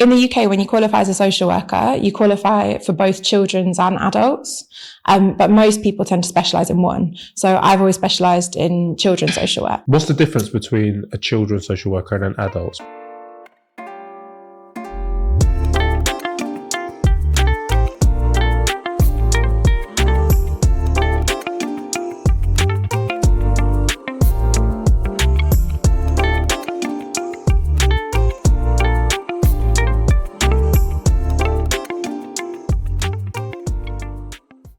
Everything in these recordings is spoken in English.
in the UK, when you qualify as a social worker, you qualify for both children's and adults. But most people tend to specialise in one. So I've always specialised in children's social work. What's the difference between a children's social worker and an adult?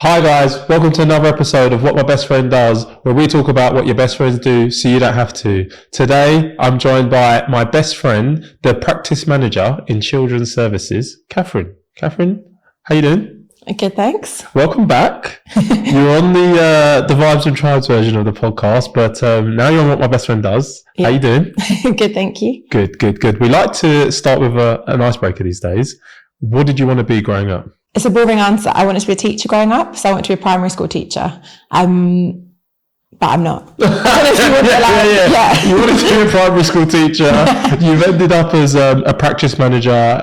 Hi guys, welcome to another episode of What My Best Friend Does, where we talk about what your best friends do so you don't have to. Today, I'm joined by my best friend, the Practice Manager in Children's Services, Kathryn. Kathryn, how you doing? Good, thanks. Welcome back. You're on the Vibes and Tribes version of the podcast, but now you're on What My Best Friend Does. Yeah. How you doing? Good, thank you. Good. We like to start with an icebreaker these days. What did you want to be growing up? It's a boring answer. I wanted to be a teacher growing up, so I wanted to be a primary school teacher. But I'm not. Yeah. You wanted to be a primary school teacher. You've ended up as a practice manager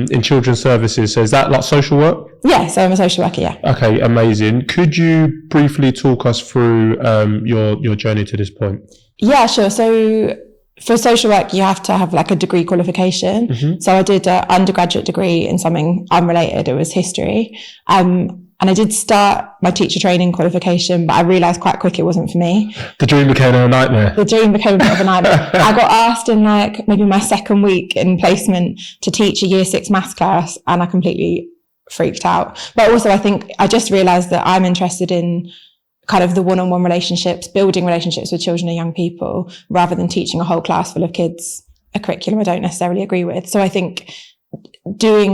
in children's services. So is that like social work? Yeah, so I'm a social worker, yeah. Okay, amazing. Could you briefly talk us through your journey to this point? Yeah, sure. So for social work, you have to have like a degree qualification. Mm-hmm. So I did an undergraduate degree in something unrelated. It was history. And I did start my teacher training qualification, but I realised quite quick it wasn't for me. The dream became a nightmare. The dream became a bit of a nightmare. I got asked in like maybe my second week in placement to teach a year 6 maths class, and I completely freaked out. But also I think I just realised that I'm interested in kind of the one-on-one relationships, building relationships with children and young people, rather than teaching a whole class full of kids a curriculum I don't necessarily agree with. So I think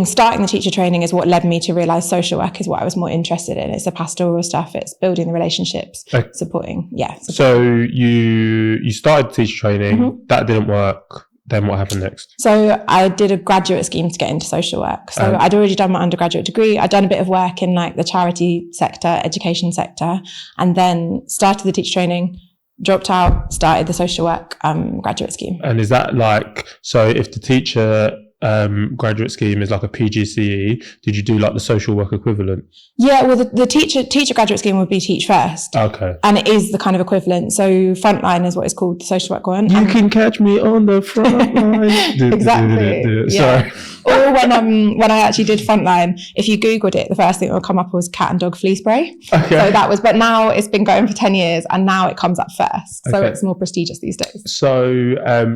starting the teacher training is what led me to realise social work is what I was more interested in. It's the pastoral stuff, it's building the relationships, supporting. So you started teacher training, mm-hmm. That didn't work. Then what happened next? So I did a graduate scheme to get into social work. So I'd already done my undergraduate degree. I'd done a bit of work in like the charity sector, education sector, and then started the teacher training, dropped out, started the social work graduate scheme. And is that like, so if the teacher graduate scheme is like a PGCE, did you do like the social work equivalent? Yeah, well the teacher graduate scheme would be teach first. Okay. And it is the kind of equivalent. So frontline is what is called the social work one. You can catch me on the front line. Exactly. Sorry. Or when I actually did frontline, if you Googled it, the first thing that would come up was cat and dog flea spray. Okay. So that was, but now it's been going for 10 years and now it comes up first. So it's more prestigious these days. So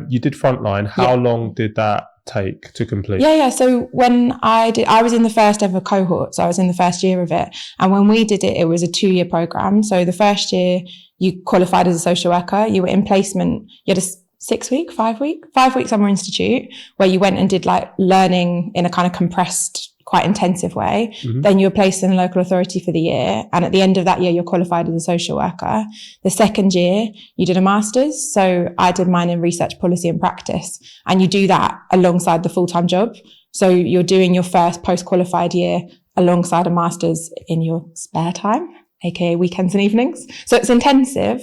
you did frontline. How long did that take to complete? Yeah. So when I was in the first ever cohort. So I was in the first year of it. And when we did it, it was a 2-year program. So the first year you qualified as a social worker, you were in placement, you had a 5-week summer institute where you went and did like learning in a kind of compressed, quite intensive way. Mm-hmm. Then you were placed in a local authority for the year. And at the end of that year, you're qualified as a social worker. The second year, you did a master's. So I did mine in research, policy and practice. And you do that alongside the full-time job. So you're doing your first post-qualified year alongside a master's in your spare time, aka weekends and evenings. So it's intensive.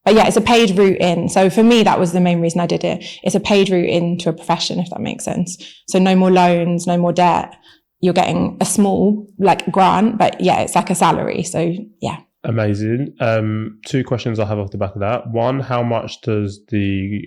But yeah, it's a paid route in. So for me, that was the main reason I did it. It's a paid route into a profession, if that makes sense. So no more loans, no more debt. You're getting a small like grant, but yeah, it's like a salary. So yeah. Amazing. 2 questions I have off the back of that. One, how much does the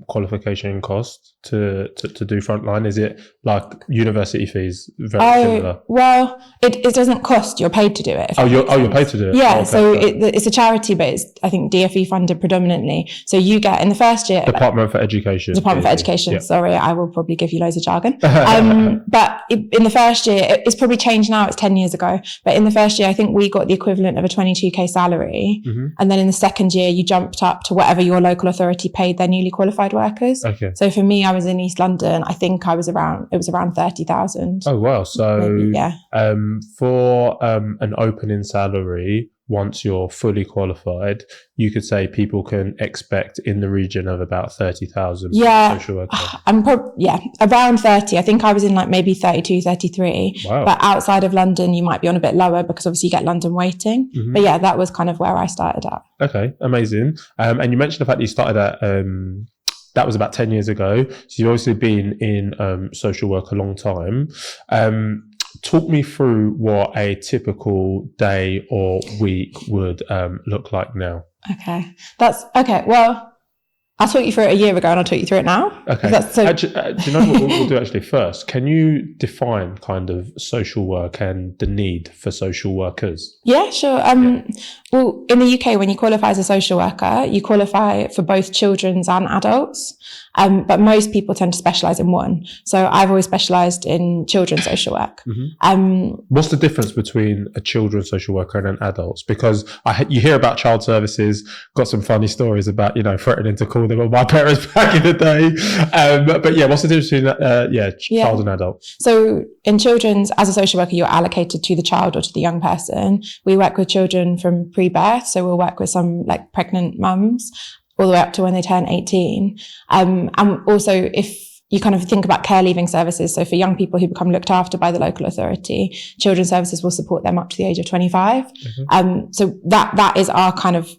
qualification cost to do frontline? Is it like university fees? Very similar. Well, it doesn't cost. You're paid to do it. You're paid to do it. Yeah. Okay, so it's a charity, but it's I think DFE funded predominantly. So you get in the first year. Department for Education. Yeah. Sorry, I will probably give you loads of jargon. But in the first year, it's probably changed now. It's 10 years ago. But in the first year, I think we got the equivalent of a 22k salary. Mm-hmm. And then in the second year, you jumped up to whatever your local authority paid their newly qualified workers. Okay. So for me, I was in East London. I think it was around 30,000. Oh, wow. So maybe, yeah. For an opening salary, once you're fully qualified, you could say people can expect in the region of about 30,000 social workers. Around 30. I think I was in like maybe 32, 33. Wow. But outside of London, you might be on a bit lower because obviously you get London waiting. Mm-hmm. But yeah, that was kind of where I started at. Okay, amazing. And you mentioned the fact that you started at that was about 10 years ago. So you've obviously been in social work a long time. Talk me through what a typical day or week would look like now. Okay. Well, I taught you through it a year ago and I'll talk you through it now. Okay. Actually, do you know what we'll do actually first? Can you define kind of social work and the need for social workers? Yeah, sure. Well, in the UK, when you qualify as a social worker, you qualify for both children's and adults. But most people tend to specialise in one. So I've always specialised in children's social work. Mm-hmm. What's the difference between a children's social worker and an adult's? Because you hear about child services, got some funny stories about, threatening to call them on my parents back in the day. But yeah, what's the difference between child and adult? So in children's, as a social worker, you're allocated to the child or to the young person. We work with children from pre-birth. So we'll work with some like pregnant mums all the way up to when they turn 18. And also if you kind of think about care leaving services, so for young people who become looked after by the local authority, children's services will support them up to the age of 25. Mm-hmm. So that is our kind of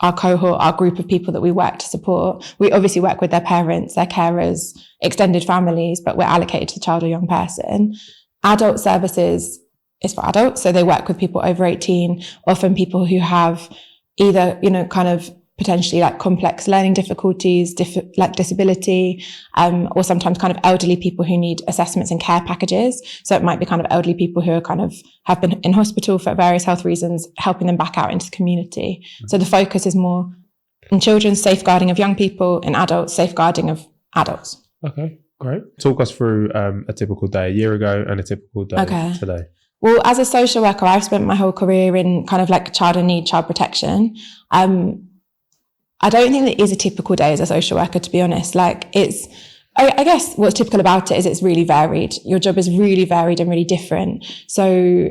our cohort, our group of people that we work to support. We obviously work with their parents, their carers, extended families, but we're allocated to the child or young person. Adult services is for adults. So they work with people over 18, often people who have either, kind of potentially like complex learning difficulties, like disability, or sometimes kind of elderly people who need assessments and care packages. So it might be kind of elderly people who are kind of have been in hospital for various health reasons, helping them back out into the community. Mm-hmm. So the focus is more in children's safeguarding of young people, in adults safeguarding of adults. Okay, great. Talk us through a typical day a year ago and a typical day today. Well, as a social worker, I've spent my whole career in kind of like child in need, child protection. I don't think there is a typical day as a social worker, to be honest. Like I guess what's typical about it is it's really varied. Your job is really varied and really different. So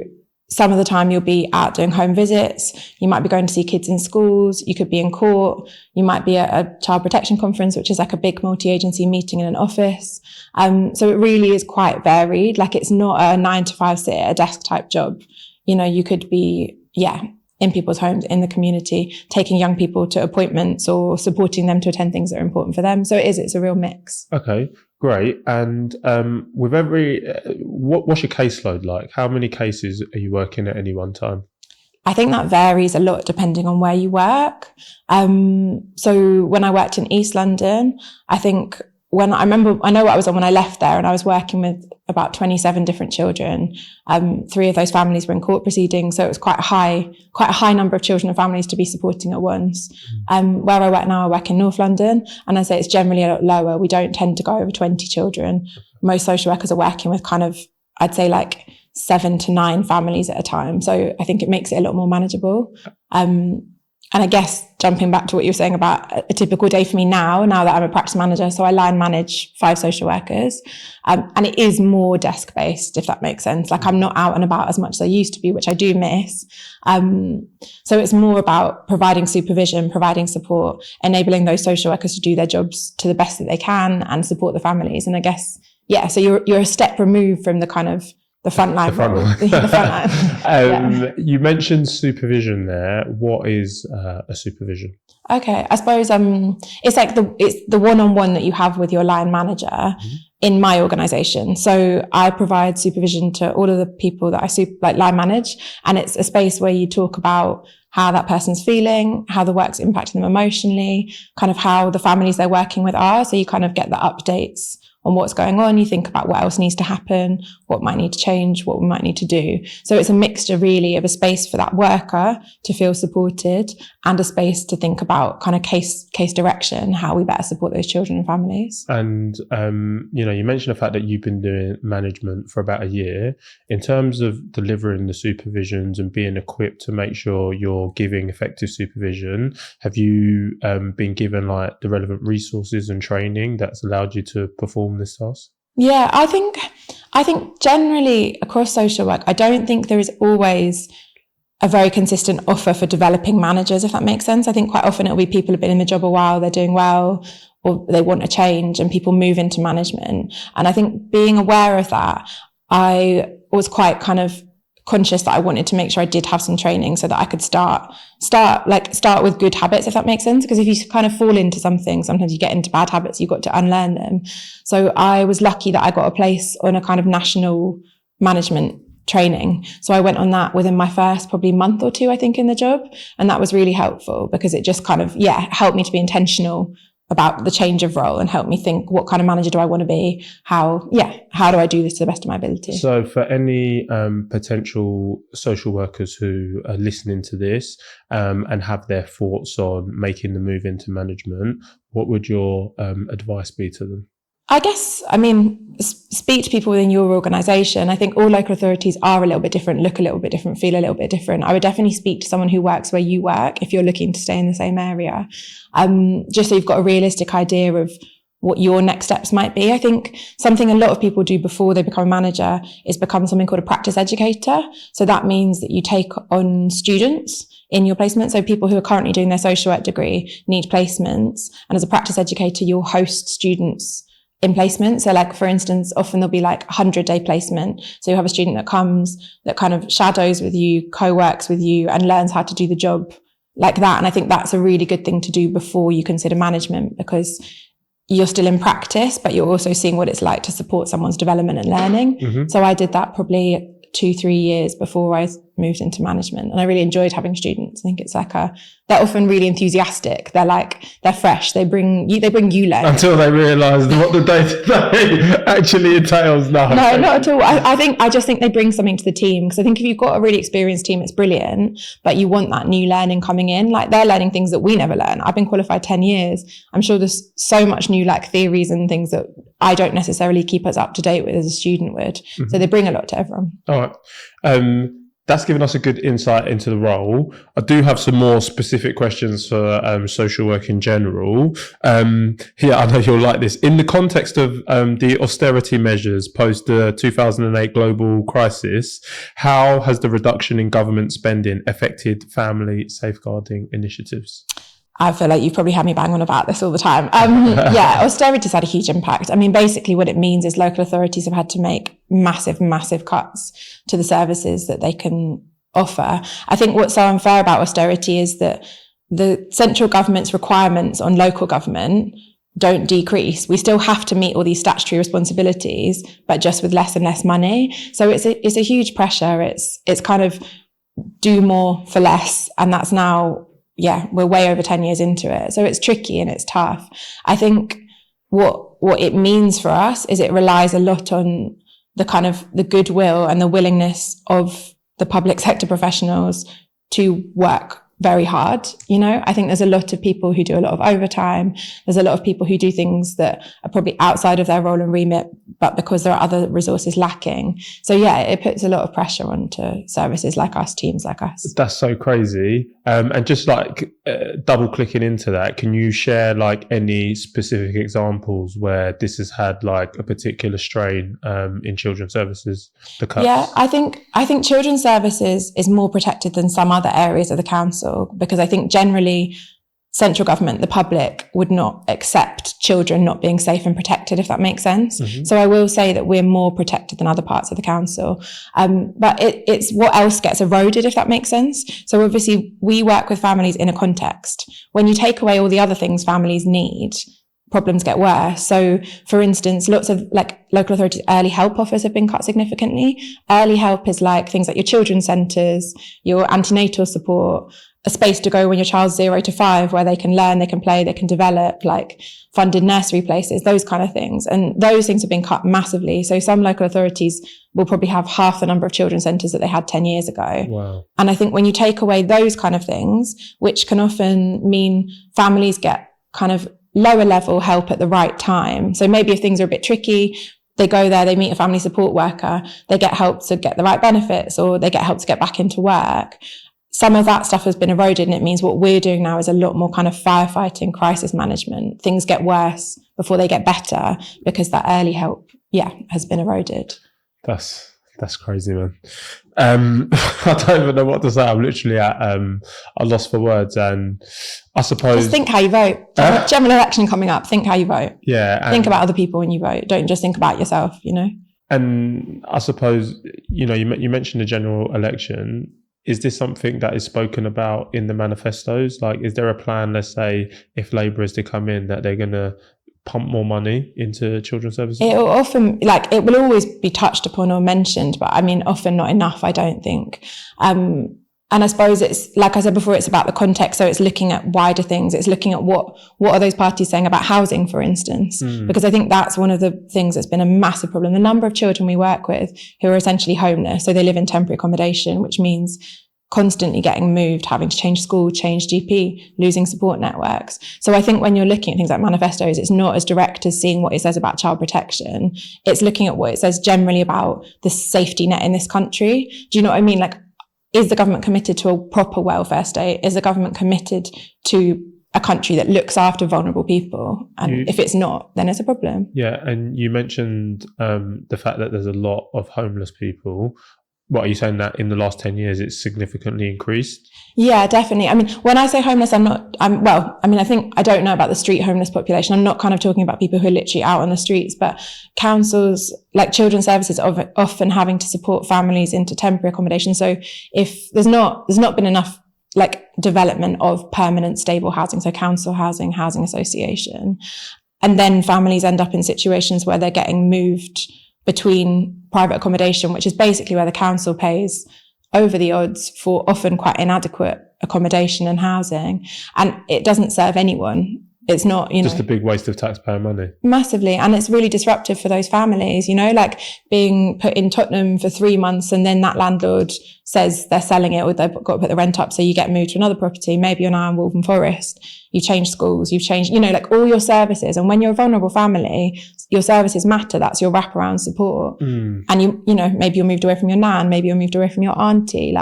some of the time you'll be out doing home visits. You might be going to see kids in schools. You could be in court. You might be at a child protection conference, which is like a big multi-agency meeting in an office. So it really is quite varied. Like it's not a 9 to 5 sit at a desk type job. You could be, in people's homes, in the community, taking young people to appointments or supporting them to attend things that are important for them. So it's a real mix. Okay, great. And with what's your caseload like? How many cases are you working at any one time? I think that varies a lot depending on where you work. So when I worked in East London, I think I know what I was on when I left there, and I was working with about 27 different children. 3 of those families were in court proceedings, so it was quite a high number of children and families to be supporting at once. Where I work now, I work in North London, and I say it's generally a lot lower. We don't tend to go over 20 children. Most social workers are working with kind of, I'd say like 7 to 9 families at a time. So I think it makes it a lot more manageable. And I guess jumping back to what you were saying about a typical day for me now that I'm a practice manager, so I line manage 5 social workers. And it is more desk based, if that makes sense. Like I'm not out and about as much as I used to be, which I do miss. So it's more about providing supervision, providing support, enabling those social workers to do their jobs to the best that they can and support the families. And I guess, so you're a step removed from the kind of the front line. The front line. You mentioned supervision there. What is a supervision? Okay, I suppose it's like the one-on-one that you have with your line manager in my organisation. So I provide supervision to all of the people that I line manage, and it's a space where you talk about how that person's feeling, how the work's impacting them emotionally, kind of how the families they're working with are. So you kind of get the updates on what's going on. You think about what else needs to happen, what might need to change, what we might need to do. So it's a mixture really of a space for that worker to feel supported and a space to think about kind of case direction, how we better support those children and families. And, you mentioned the fact that you've been doing management for about a year. In terms of delivering the supervisions and being equipped to make sure you're giving effective supervision, have you been given like the relevant resources and training that's allowed you to perform this task? Yeah, I think generally across social work, I don't think there is always a very consistent offer for developing managers, if that makes sense. I think quite often it'll be people who've been in the job a while, they're doing well, or they want a change, and people move into management. And I think being aware of that, I was quite kind of conscious that I wanted to make sure I did have some training so that I could start with good habits, if that makes sense. Because if you kind of fall into something, sometimes you get into bad habits, you've got to unlearn them. So I was lucky that I got a place on a kind of national management training. So I went on that within my first probably month or two, I think, in the job. And that was really helpful because it just kind of, helped me to be intentional about the change of role and help me think, what kind of manager do I want to be? How do I do this to the best of my ability? So for any potential social workers who are listening to this and have their thoughts on making the move into management, what would your advice be to them? I guess, speak to people within your organisation. I think all local authorities are a little bit different, look a little bit different, feel a little bit different. I would definitely speak to someone who works where you work if you're looking to stay in the same area, just so you've got a realistic idea of what your next steps might be. I think something a lot of people do before they become a manager is become something called a practice educator. So that means that you take on students in your placement. So people who are currently doing their social work degree need placements. And as a practice educator, you'll host students in placement. So like, for instance, often there'll be like 100-day placement. So you have a student that comes, that kind of shadows with you, co-works with you and learns how to do the job like that. And I think that's a really good thing to do before you consider management, because you're still in practice, but you're also seeing what it's like to support someone's development and learning. Mm-hmm. So I did that probably 2-3 years before I moved into management. And I really enjoyed having students. I think it's like they're often really enthusiastic. They're fresh. They bring you learning. Until they realise what the day-to-day actually entails. No, not at all. I just think they bring something to the team. Because I think if you've got a really experienced team, it's brilliant, but you want that new learning coming in. Like they're learning things that we never learn. I've been qualified 10 years. I'm sure there's so much new theories and things that I don't necessarily keep us up to date with as a student would. Mm-hmm. So they bring a lot to everyone. All right. That's given us a good insight into the role. I do have some more specific questions for social work in general. Here, I know you'll like this. In the context of the austerity measures post the 2008 global crisis, how has the reduction in government spending affected family safeguarding initiatives? I feel like you've probably had me bang on about this all the time. Austerity's had a huge impact. Basically what it means is local authorities have had to make massive cuts to the services that they can offer. I think what's so unfair about austerity is that the central government's requirements on local government don't decrease. We still have to meet all these statutory responsibilities, but just with less and less money. So it's a huge pressure. It's kind of do more for less. And that's now, we're way over 10 years into it. So it's tricky and it's tough. I think what it means for us is it relies a lot on the kind of the goodwill and the willingness of the public sector professionals to work very hard. I think there's a lot of people who do a lot of overtime. There's a lot of people who do things that are probably outside of their role and remit, but because there are other resources lacking. So it puts a lot of pressure onto services like us, teams like us. That's so crazy. And just double clicking into that, can you share any specific examples where this has had a particular strain in children's services? The cuts? Yeah, I think children's services is more protected than some other areas of the council, because I think generally central government, the public would not accept children not being safe and protected, if that makes sense. Mm-hmm. So I will say that we're more protected than other parts of the council. But it's what else gets eroded, if that makes sense. So obviously we work with families in a context. When you take away all the other things families need, problems get worse. So for instance, lots of local authorities early help offers have been cut significantly. Early help is things like your children's centres, your antenatal support, a space to go when your child's 0 to 5 where they can learn, they can play, they can develop, funded nursery places, those kind of things. And those things have been cut massively. So some local authorities will probably have half the number of children's centres that they had 10 years ago. Wow. And I think when you take away those kind of things, which can often mean families get kind of lower level help at the right time. So maybe if things are a bit tricky, they go there, they meet a family support worker, they get help to get the right benefits, or they get help to get back into work. Some of that stuff has been eroded, and it means what we're doing now is a lot more kind of firefighting, crisis management. Things get worse before they get better because that early help, has been eroded. That's crazy, man. I don't even know what to say. I'm literally at a loss for words, and I suppose just think how you vote. General election coming up. Think how you vote. Yeah. Think about other people when you vote. Don't just think about yourself. And I suppose, you mentioned the general election. Is this something that is spoken about in the manifestos? Like, is there a plan, let's say, if Labour is to come in, that they're going to pump more money into children's services? It will often, it will always be touched upon or mentioned, but I mean, often not enough, I don't think. And I suppose it's, like I said before, it's about the context. So it's looking at wider things. It's looking at what are those parties saying about housing, for instance? Because I think that's one of the things that's been a massive problem. The number of children we work with who are essentially homeless. So they live in temporary accommodation, which means constantly getting moved, having to change school, change GP, losing support networks. So I think when you're looking at things like manifestos, it's not as direct as seeing what it says about child protection. It's looking at what it says generally about the safety net in this country. Do you know what I mean? Like, is the government committed to a proper welfare state? Is the government committed to a country that looks after vulnerable people? And if it's not, then it's a problem. Yeah, and you mentioned the fact that there's a lot of homeless people. What are you saying, that in the last 10 years it's significantly increased? Yeah, definitely. I mean, when I say homeless, I think I don't know about the street homeless population. I'm not kind of talking about people who are literally out on the streets, but councils, like children's services, are often having to support families into temporary accommodation. So if there's not been enough development of permanent stable housing, so council housing association, and then families end up in situations where they're getting moved between private accommodation, which is basically where the council pays over the odds for often quite inadequate accommodation and housing. And it doesn't serve anyone. It's not, just a big waste of taxpayer money. Massively. And it's really disruptive for those families, like being put in Tottenham for 3 months and then that landlord says they're selling it or they've got to put the rent up. So you get moved to another property. Maybe you're now in Waltham Forest. You change schools, you've changed, all your services. And when you're a vulnerable family, your services matter. That's your wraparound support. And maybe you're moved away from your nan, maybe you're moved away from your auntie.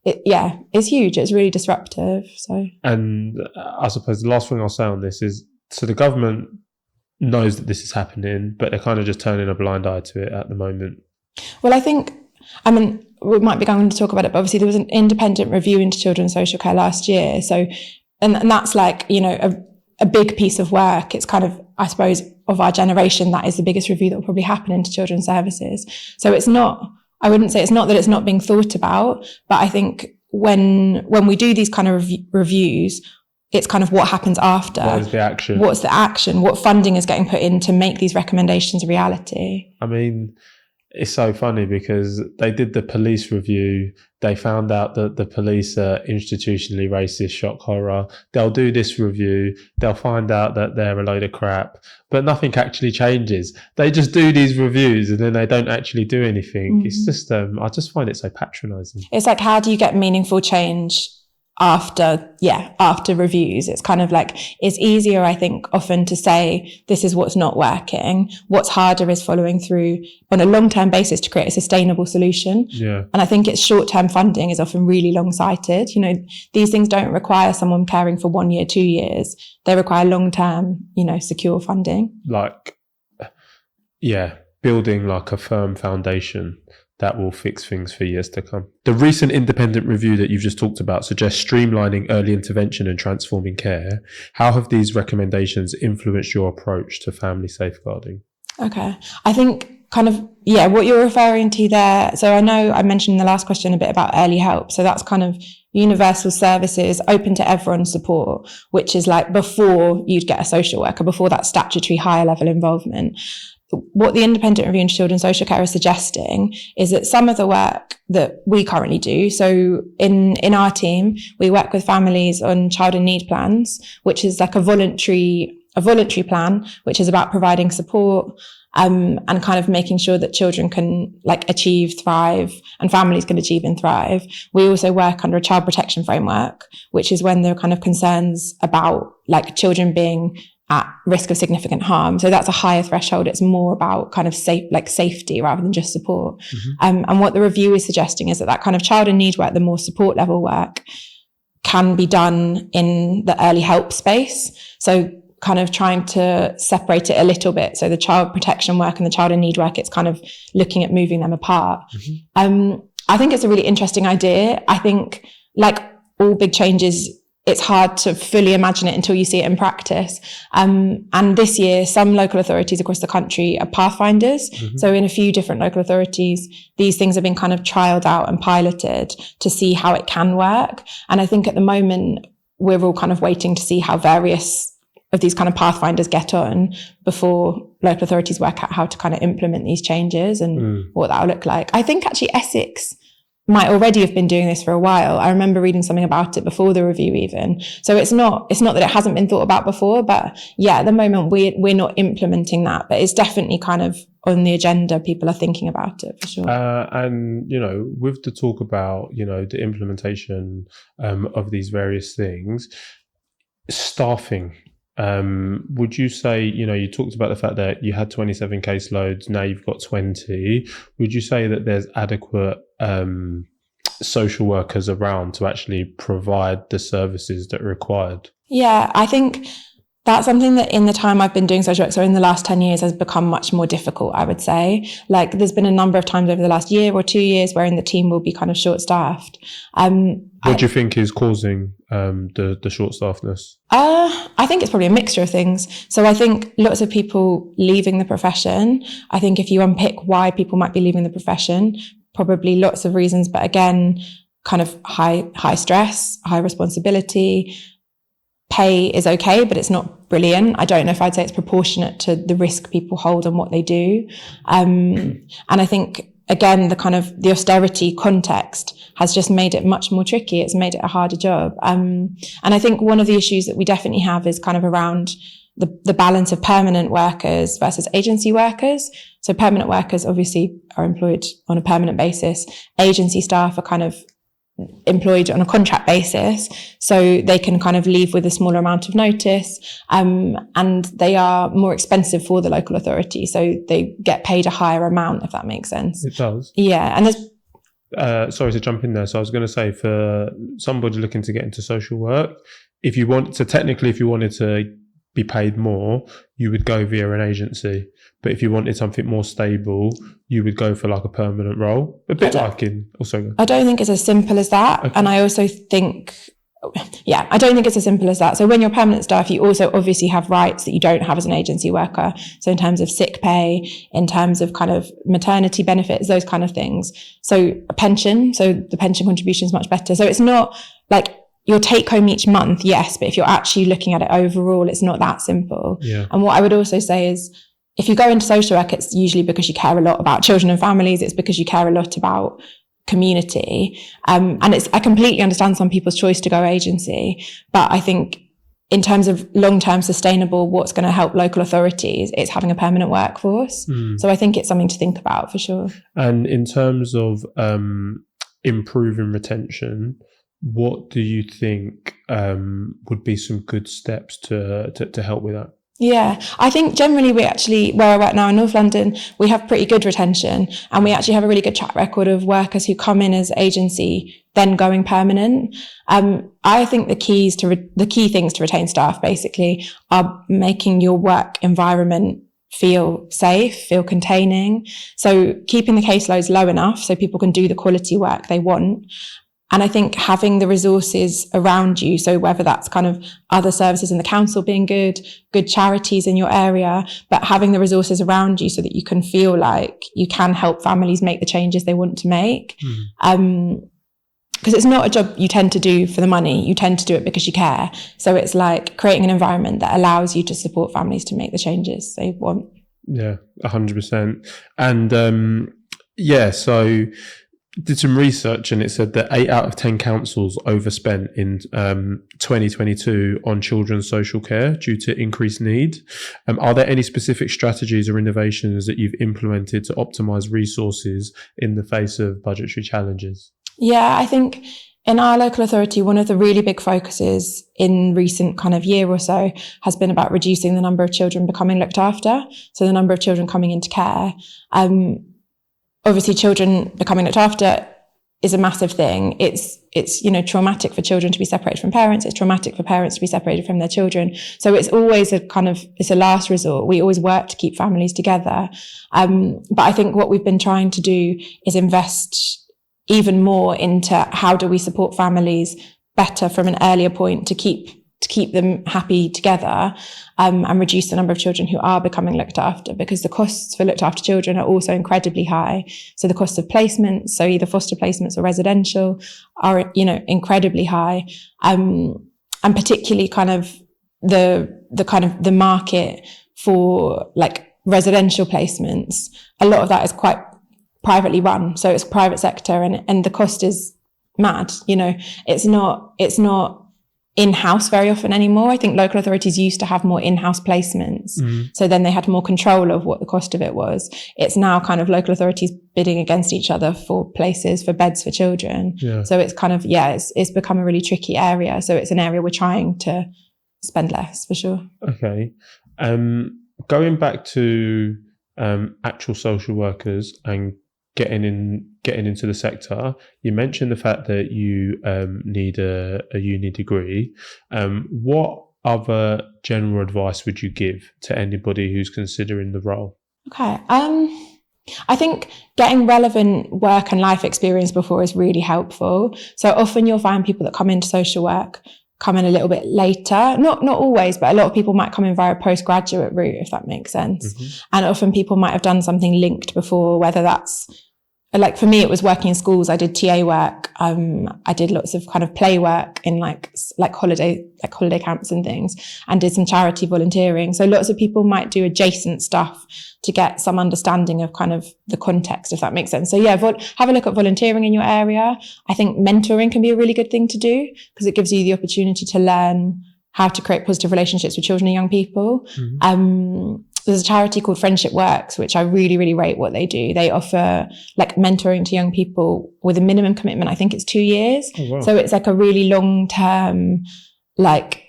It's huge. It's really disruptive. So, and I suppose the last thing I'll say on this is, so the government knows that this is happening, but they're kind of just turning a blind eye to it at the moment. Well, we might be going to talk about it, but obviously there was an independent review into children's social care last year. So, and that's a big piece of work. It's kind of, I suppose, of our generation, that is the biggest review that will probably happen into children's services. So I wouldn't say it's not that it's not being thought about, but I think when we do these kind of reviews, it's kind of what happens after. What is the action? What's the action? What funding is getting put in to make these recommendations a reality? I mean, it's so funny because they did the police review. They found out that the police are institutionally racist, shock horror. They'll do this review. They'll find out that they're a load of crap, but nothing actually changes. They just do these reviews and then they don't actually do anything. It's just, I just find it so patronising. It's like, how do you get meaningful change after reviews? It's kind of it's easier, I think, often to say this is what's not working. What's harder is following through on a long-term basis to create a sustainable solution. Yeah. And I think it's short-term funding is often really long-sighted. These things don't require someone caring for 1 year, 2 years. They require long-term, secure funding. Building a firm foundation that will fix things for years to come. The recent independent review that you've just talked about suggests streamlining early intervention and transforming care. How have these recommendations influenced your approach to family safeguarding? Okay. I think what you're referring to there. So I know I mentioned in the last question a bit about early help. So that's kind of universal services, open to everyone's support, which is before you'd get a social worker, before that statutory higher level involvement. What the independent review into children's social care is suggesting is that some of the work that we currently do, so in our team, we work with families on child in need plans, which is a voluntary plan, which is about providing support, and kind of making sure that children can achieve, thrive, and families can achieve and thrive. We also work under a child protection framework, which is when there are kind of concerns about children being at risk of significant harm. So that's a higher threshold. It's more about kind of safety rather than just support. And what the review is suggesting is that kind of child in need work, the more support level work, can be done in the early help space. So kind of trying to separate it a little bit. So the child protection work and the child in need work, it's kind of looking at moving them apart. I think it's a really interesting idea. I think all big changes it's hard to fully imagine it until you see it in practice. And this year, some local authorities across the country are pathfinders. Mm-hmm. So in a few different local authorities, these things have been kind of trialed out and piloted to see how it can work. And I think at the moment, we're all kind of waiting to see how various of these kind of pathfinders get on before local authorities work out how to kind of implement these changes and what that'll look like. I think actually Essex might already have been doing this for a while. I remember reading something about it before the review even. So it's not that it hasn't been thought about before, but yeah, at the moment we're not implementing that, but it's definitely kind of on the agenda. People are thinking about it for sure. And, you know, with the talk about, you know, the implementation of these various things, staffing, would you say, you know, you talked about the fact that you had 27 caseloads, now you've got 20. Would you say that there's adequate social workers around to actually provide the services that are required? Yeah, I think that's something that in the time I've been doing social work, so in the last 10 years, has become much more difficult, I would say. Like there's been a number of times over the last year or 2 years wherein the team will be kind of short-staffed. What do you think is causing the short-staffedness? I think it's probably a mixture of things. So I think lots of people leaving the profession. I think if you unpick why people might be leaving the profession, probably lots of reasons, but again, kind of high stress, high responsibility. Pay is okay, but it's not brilliant. I don't know if I'd say it's proportionate to the risk people hold and what they do. And I think, again, the austerity context has just made it much more tricky. It's made it a harder job. And I think one of the issues that we definitely have is kind of around the balance of permanent workers versus agency workers. So permanent workers obviously are employed on a permanent basis. Agency staff are kind of employed on a contract basis, so they can kind of leave with a smaller amount of notice, and they are more expensive for the local authority, so they get paid a higher amount, if that makes sense. It does. Yeah. And there's sorry to jump in there. So I was going to say, for somebody looking to get into social work, if you wanted to be paid more, you would go via an agency. But if you wanted something more stable, you would go for like a permanent role. A bit like in also. I don't think it's as simple as that. Okay. And I also think, I don't think it's as simple as that. So when you're permanent staff, you also obviously have rights that you don't have as an agency worker. So in terms of sick pay, in terms of kind of maternity benefits, those kind of things. So a pension, so the pension contribution is much better. So it's not like your take home each month, yes, but if you're actually looking at it overall, it's not that simple. Yeah. And what I would also say is, if you go into social work, it's usually because you care a lot about children and families. It's because you care a lot about community. And I completely understand some people's choice to go agency, but I think in terms of long-term sustainable, what's going to help local authorities, it's having a permanent workforce. So I think it's something to think about for sure. And in terms of improving retention, what do you think would be some good steps to help with that? Yeah, I think generally where I work now in North London, we have pretty good retention, and we actually have a really good track record of workers who come in as agency, then going permanent. I think the key things to retain staff basically are making your work environment feel safe, feel containing. So keeping the caseloads low enough so people can do the quality work they want. And I think having the resources around you, so whether that's kind of other services in the council being good charities in your area, but having the resources around you so that you can feel like you can help families make the changes they want to make. Because it's not a job you tend to do for the money, you tend to do it because you care. So it's like creating an environment that allows you to support families to make the changes they want. Yeah, 100%. And so did some research, and it said that 8 out of 10 councils overspent in 2022 on children's social care due to increased need. Are there any specific strategies or innovations that you've implemented to optimise resources in the face of budgetary challenges? Yeah, I think in our local authority, one of the really big focuses in recent kind of year or so has been about reducing the number of children becoming looked after. So the number of children coming into care. Obviously, children becoming looked after is a massive thing. It's traumatic for children to be separated from parents. It's traumatic for parents to be separated from their children. So it's always it's a last resort. We always work to keep families together. But I think what we've been trying to do is invest even more into how do we support families better from an earlier point to keep them happy together, and reduce the number of children who are becoming looked after, because the costs for looked after children are also incredibly high. So the cost of placements, so either foster placements or residential, are, incredibly high. And particularly kind of the market for like residential placements, a lot of that is quite privately run. So it's private sector, and the cost is mad. It's not in-house very often anymore. I think local authorities used to have more in-house placements. So then they had more control of what the cost of it was. It's now kind of local authorities bidding against each other for places, for beds for children. Yeah. So it's kind of, it's become a really tricky area. So it's an area we're trying to spend less, for sure. Okay. Going back to actual social workers and getting into the sector, you mentioned the fact that you need a uni degree. What other general advice would you give to anybody who's considering the role? Okay. I think getting relevant work and life experience before is really helpful. So often you'll find people that come into social work come in a little bit later. Not always, but a lot of people might come in via a postgraduate route, if that makes sense. And often people might have done something linked before, whether that's, like for me, it was working in schools. I did TA work. I did lots of kind of play work in like holiday camps and things, and did some charity volunteering. So lots of people might do adjacent stuff to get some understanding of kind of the context, if that makes sense. So yeah, have a look at volunteering in your area. I think mentoring can be a really good thing to do, because it gives you the opportunity to learn how to create positive relationships with children and young people. There's a charity called Friendship Works, which I really, really rate what they do. They offer like mentoring to young people with a minimum commitment. I think it's 2 years. Oh, wow. So it's like a really long-term,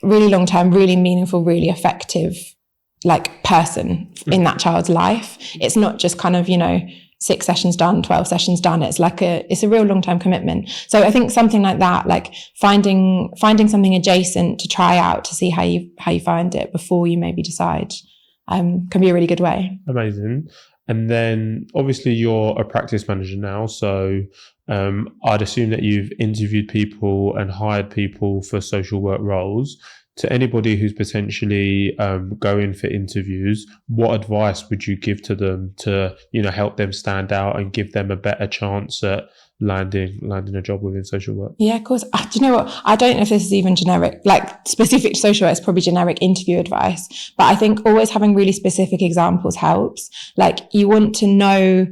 really meaningful, really effective, like person in that child's life. It's not just kind of, 6 sessions done, 12 sessions done. It's a real long-term commitment. So I think something like that, like finding something adjacent to try out to see how you find it before you maybe decide, can be a really good way. Amazing. And then obviously you're a practice manager now, so I'd assume that you've interviewed people and hired people for social work roles. To anybody who's potentially going for interviews, what advice would you give to them to, help them stand out and give them a better chance at landing a job within social work? Yeah, of course. Do you know what? I don't know if this is even generic, like specific to social work. It's probably generic interview advice, but I think always having really specific examples helps. Like you want to know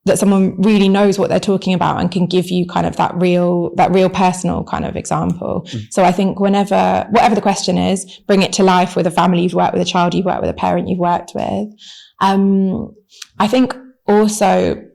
that someone really knows what they're talking about and can give you kind of that real personal kind of example. So I think whatever the question is, bring it to life with a family you've worked with, a child you've worked with, a parent you've worked with. I think also,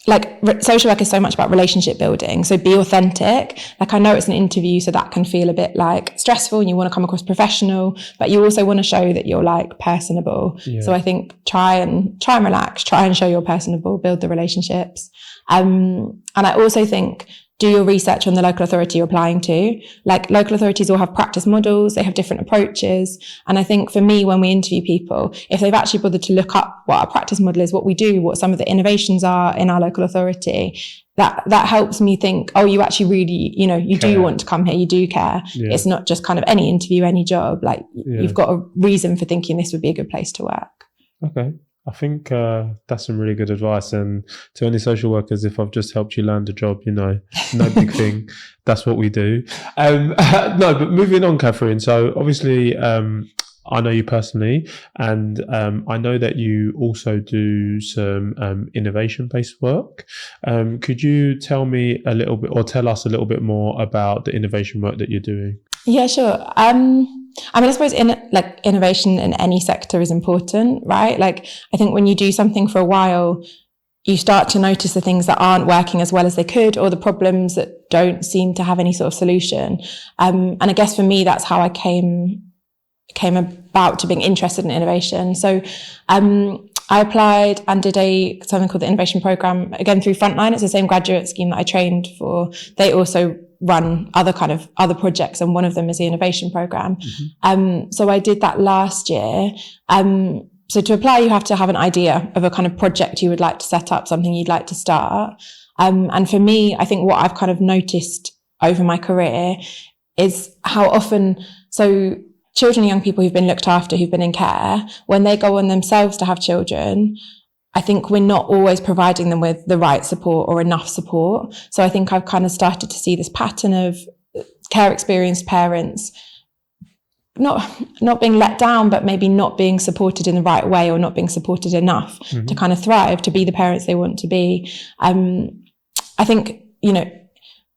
like social work is so much about relationship building. So be authentic. Like I know it's an interview, so that can feel a bit like stressful and you want to come across professional, but you also want to show that you're like personable. Yeah. So I think try and relax, try and show you're personable, build the relationships. And I also think do your research on the local authority you're applying to. Like local authorities all have practice models, they have different approaches. And I think for me, when we interview people, if they've actually bothered to look up what our practice model is, what we do, what some of the innovations are in our local authority, that helps me think, oh, you actually really, you do want to come here, you do care. Yeah. It's not just kind of any interview, any job. Like you've got a reason for thinking this would be a good place to work. Okay. I think that's some really good advice. And to any social workers, if I've just helped you land a job, no big thing. That's what we do. No, but moving on, Kathryn. So obviously, I know you personally, and I know that you also do some innovation-based work. Could you tell me a little bit, or tell us a little bit more about the innovation work that you're doing? Yeah, sure. I suppose innovation in any sector is important, right? Like I think when you do something for a while, you start to notice the things that aren't working as well as they could, or the problems that don't seem to have any sort of solution. And I guess for me, that's how I came about to being interested in innovation. So, I applied and did something called the innovation program, again through Frontline. It's the same graduate scheme that I trained for. They also run other projects, and one of them is the innovation program. So I did that last year. So to apply, you have to have an idea of a kind of project you would like to set up, something you'd like to start. And for me, I think what I've kind of noticed over my career is how often, so children and young people who've been looked after, who've been in care, when they go on themselves to have children, I think we're not always providing them with the right support or enough support. So I think I've kind of started to see this pattern of care experienced parents not being let down, but maybe not being supported in the right way or not being supported enough to kind of thrive, to be the parents they want to be. I think, you know,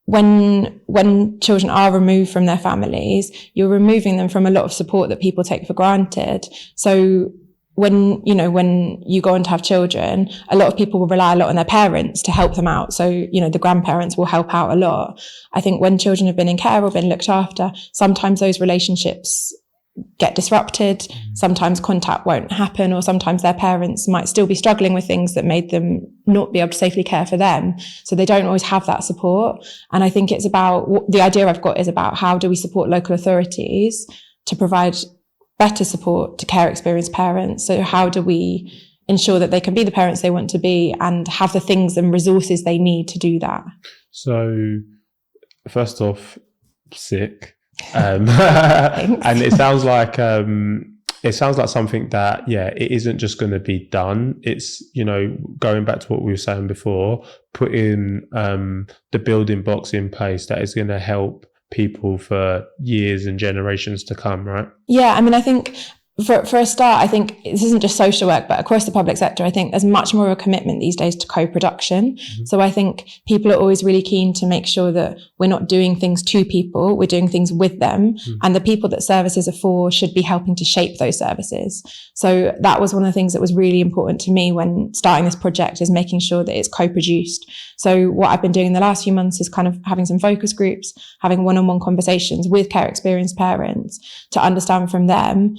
when children are removed from their families, you're removing them from a lot of support that people take for granted. So when you go on to have children, a lot of people will rely a lot on their parents to help them out. So, you know, the grandparents will help out a lot. I think when children have been in care or been looked after, sometimes those relationships get disrupted. Sometimes contact won't happen, or sometimes their parents might still be struggling with things that made them not be able to safely care for them. So they don't always have that support. And I think it's about, the idea I've got is about how do we support local authorities to provide better support to care experienced parents. So how do we ensure that they can be the parents they want to be and have the things and resources they need to do that? So first off, sick. And it sounds like something that, it isn't just going to be done. It's, you know, going back to what we were saying before, putting the building blocks in place that is going to help people for years and generations to come, right? Yeah, I mean, I think for a start, I think this isn't just social work, but across the public sector, I think there's much more of a commitment these days to co-production. So I think people are always really keen to make sure that we're not doing things to people, we're doing things with them. And the people that services are for should be helping to shape those services. So that was one of the things that was really important to me when starting this project, is making sure that it's co-produced. So what I've been doing in the last few months is kind of having some focus groups, having one-on-one conversations with care experienced parents to understand from them,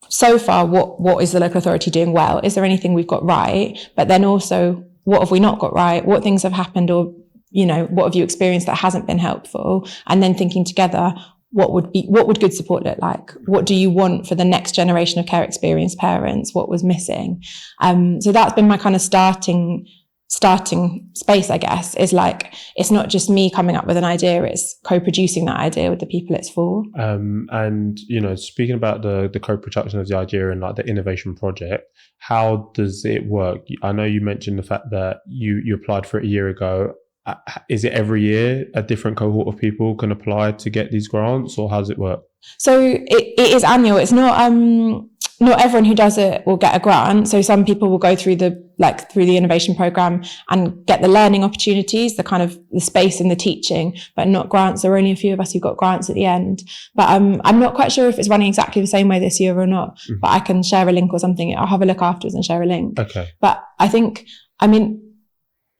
so far, what is the local authority doing well? Is there anything we've got right? But then also, what have we not got right? What things have happened, or, you know, what have you experienced that hasn't been helpful? And then thinking together, what would good support look like? What do you want for the next generation of care experienced parents? What was missing? So that's been my kind of starting space, I guess, is like, it's not just me coming up with an idea, it's co-producing that idea with the people it's for. And, you know, speaking about the co-production of the idea and like the innovation project, how does it work? I know you mentioned the fact that you applied for it a year ago. Is it every year a different cohort of people can apply to get these grants, or how does it work? So it is annual. It's not everyone who does it will get a grant. So some people will go through the innovation program and get the learning opportunities, the kind of the space and the teaching, but not grants. There are only a few of us who got grants at the end. But I'm not quite sure if it's running exactly the same way this year or not, but I can share a link or something. I'll have a look afterwards and share a link. Okay. But I think, I mean,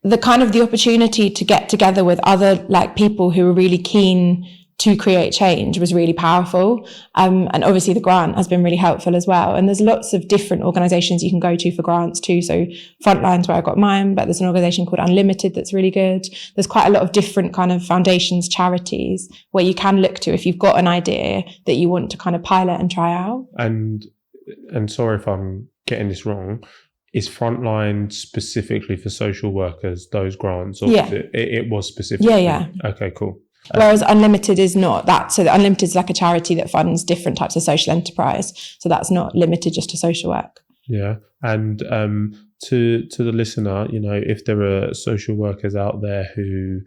the opportunity to get together with other like people who are really keen to create change was really powerful. And obviously the grant has been really helpful as well. And there's lots of different organisations you can go to for grants too. So Frontline's where I got mine, but there's an organisation called Unlimited that's really good. There's quite a lot of different kind of foundations, charities where you can look to if you've got an idea that you want to kind of pilot and try out. And sorry if I'm getting this wrong, is Frontline specifically for social workers, those grants? Or it was specifically? Yeah. Okay, cool. Whereas Unlimited is not that. So Unlimited is like a charity that funds different types of social enterprise. So that's not limited just to social work. Yeah. And to the listener, you know, if there are social workers out there who,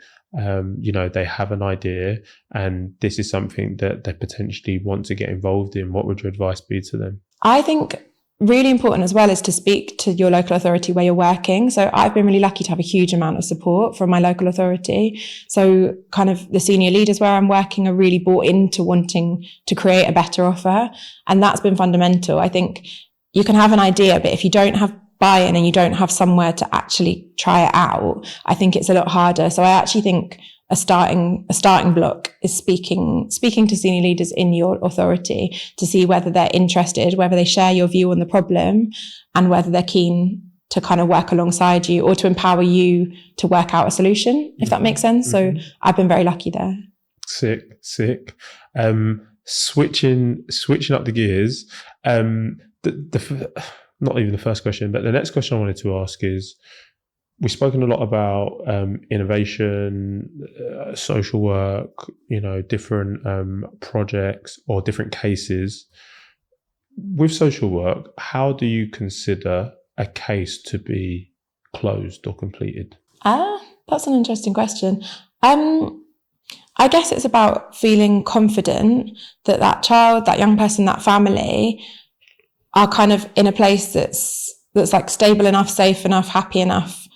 you know, they have an idea and this is something that they potentially want to get involved in, what would your advice be to them? I think really important as well is to speak to your local authority where you're working. So I've been really lucky to have a huge amount of support from my local authority. So kind of the senior leaders where I'm working are really bought into wanting to create a better offer. And that's been fundamental. I think you can have an idea, but if you don't have buy-in and you don't have somewhere to actually try it out, I think it's a lot harder. So I actually think a starting block is speaking to senior leaders in your authority to see whether they're interested, whether they share your view on the problem, and whether they're keen to kind of work alongside you or to empower you to work out a solution, if that makes sense. So I've been very lucky there. Sick. Switching up the gears. Not even the first question, but the next question I wanted to ask is, we've spoken a lot about innovation, social work, different projects or different cases. With social work, how do you consider a case to be closed or completed? That's an interesting question. I guess it's about feeling confident that that child, that young person, that family are kind of in a place that's like stable enough, safe enough, happy enough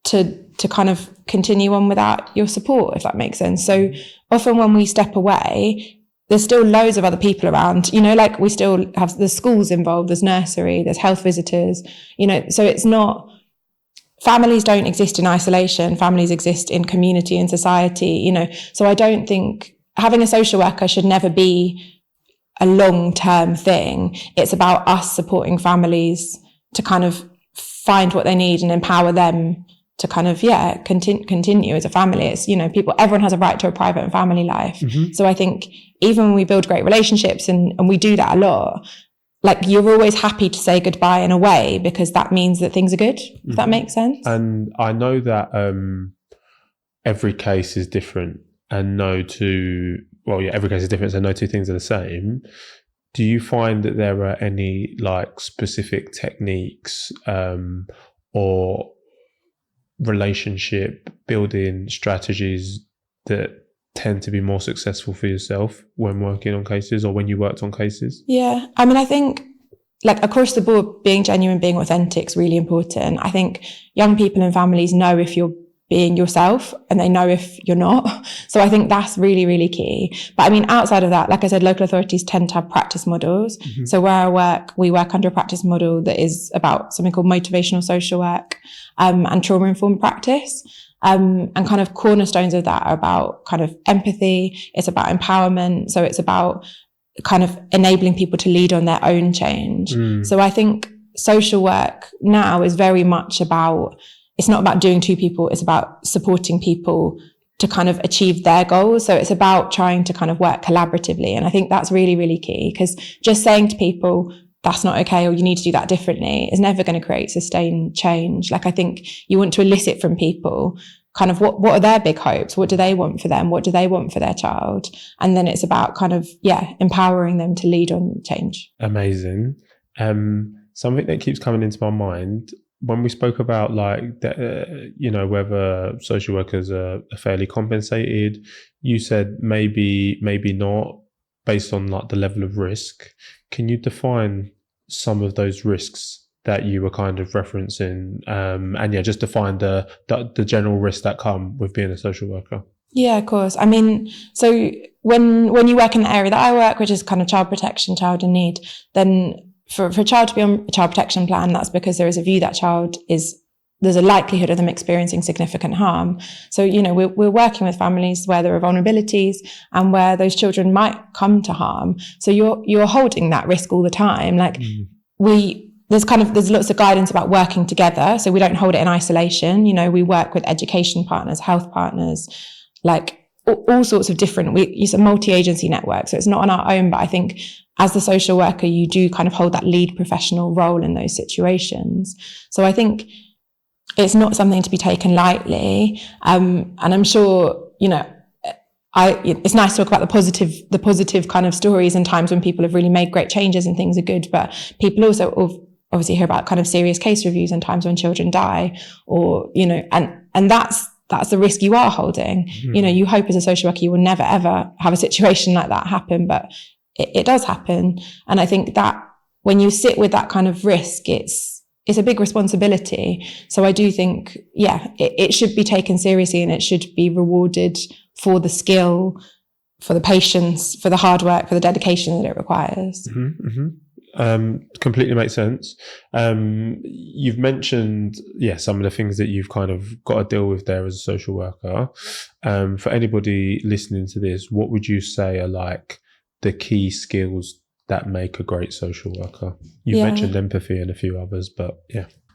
to kind of continue on without your support, if that makes sense. So often when we step away, there's still loads of other people around, like we still have the schools involved, there's nursery, there's health visitors, so it's not, families don't exist in isolation, families exist in community and society, so I don't think having a social worker should never be a long-term thing. It's about us supporting families to kind of find what they need and empower them to kind of, continue as a family. It's, everyone has a right to a private and family life. Mm-hmm. So I think even when we build great relationships and we do that a lot, like you're always happy to say goodbye in a way because that means that things are good, if that makes sense. And I know that every case is different and every case is different, so no two things are the same. Do you find that there are any like specific techniques or relationship building strategies that tend to be more successful for yourself when working on cases or when you worked on cases? Yeah, I mean, I think like across the board, being genuine, being authentic is really important. I think young people and families know if you're being yourself and they know if you're not. So I think that's really, really key. But I mean, outside of that, like I said, local authorities tend to have practice models. Mm-hmm. So where I work, we work under a practice model that is about something called motivational social work and trauma-informed practice. And kind of cornerstones of that are about kind of empathy. It's about empowerment. So it's about kind of enabling people to lead on their own change. So I think social work now is very much about, it's not about doing to people, it's about supporting people to kind of achieve their goals. So it's about trying to kind of work collaboratively. And I think that's really, really key, because just saying to people, that's not okay, or you need to do that differently, is never going to create sustained change. Like I think you want to elicit from people kind of what are their big hopes? What do they want for them? What do they want for their child? And then it's about kind of, empowering them to lead on change. Amazing. Something that keeps coming into my mind, when we spoke about like, whether social workers are fairly compensated, you said maybe not based on like the level of risk. Can you define some of those risks that you were kind of referencing, and just define the general risks that come with being a social worker? Yeah, of course. I mean, so when you work in the area that I work, which is kind of child protection, child in need, then for a child to be on a child protection plan, that's because there is a view that there's a likelihood of them experiencing significant harm. So, we're working with families where there are vulnerabilities and where those children might come to harm. So you're holding that risk all the time. Like there's lots of guidance about working together. So we don't hold it in isolation. We work with education partners, health partners, like all sorts of different, we use a multi-agency network. So it's not on our own, but I think as the social worker, you do kind of hold that lead professional role in those situations. So I think it's not something to be taken lightly. And I'm sure, it's nice to talk about the positive kind of stories and times when people have really made great changes and things are good, but people also obviously hear about kind of serious case reviews and times when children die, or, and that's the risk you are holding. Mm-hmm. You hope as a social worker you will never ever have a situation like that happen, but it does happen. And I think that when you sit with that kind of risk, it's a big responsibility. So I do think, it should be taken seriously and it should be rewarded for the skill, for the patience, for the hard work, for the dedication that it requires. Mm-hmm, mm-hmm. Completely makes sense. You've mentioned, some of the things that you've kind of got to deal with there as a social worker. For anybody listening to this, what would you say are like the key skills that make a great social worker? You've mentioned empathy and a few others, but